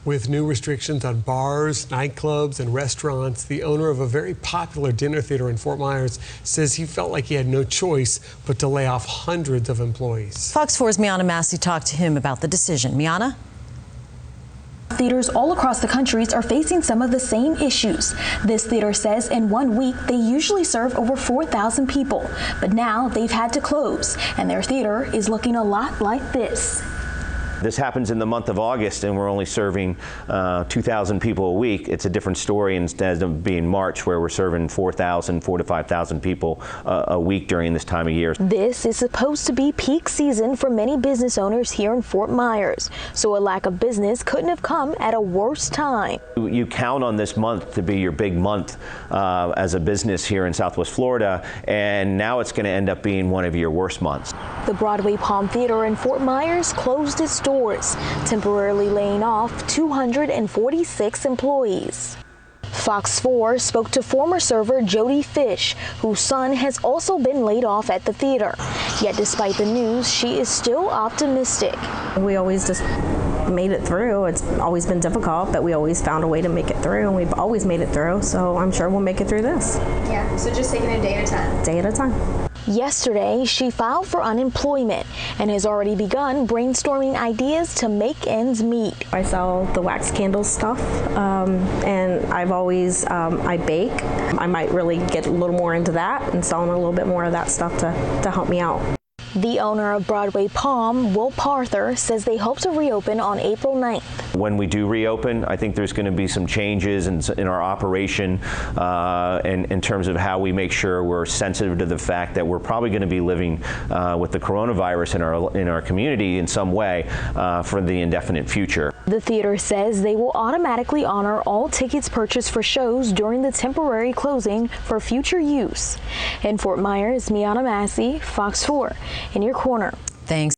With new restrictions on bars, nightclubs, and restaurants, the owner of a very popular dinner theater in Fort Myers says he felt like he had no choice but to lay off hundreds of employees. Fox 4's Miana Massey talked to him about the decision. Miana? Theaters all across the country are facing some of the same issues. This theater says in 1 week they usually serve over 4,000 people, but now they've had to close, and their theater is looking a lot like this. This happens in the month of August and we're only serving 2,000 people a week. It's a different story instead of being March, where we're serving 4,000 to 5,000 people a week during this time of year. This is supposed to be peak season for many business owners here in Fort Myers, so a lack of business couldn't have come at a worse time. You count on this month to be your big month as a business here in Southwest Florida, and now it's going to end up being one of your worst months. The Broadway Palm Theater in Fort Myers closed its doors, temporarily laying off 246 employees. Fox 4 spoke to former server Jody Fish, whose son has also been laid off at the theater. Yet despite the news, she is still optimistic. We always just made it through. It's always been difficult, but we always found a way to make it through, and we've always made it through, so I'm sure we'll make it through this. Yeah, so just taking it a day at a time. Day at a time. Yesterday, she filed for unemployment and has already begun brainstorming ideas to make ends meet. I sell the wax candle stuff, and I've always, I bake. I might really get a little more into that and selling a little bit more of that stuff to help me out. The owner of Broadway Palm, Will Parther, says they hope to reopen on April 9th. When we do reopen, I think there's going to be some changes in our operation in terms of how we make sure we're sensitive to the fact that we're probably going to be living with the coronavirus in our community in some way for the indefinite future. The theater says they will automatically honor all tickets purchased for shows during the temporary closing for future use. In Fort Myers, Miana Massey, Fox 4, in your corner. Thanks.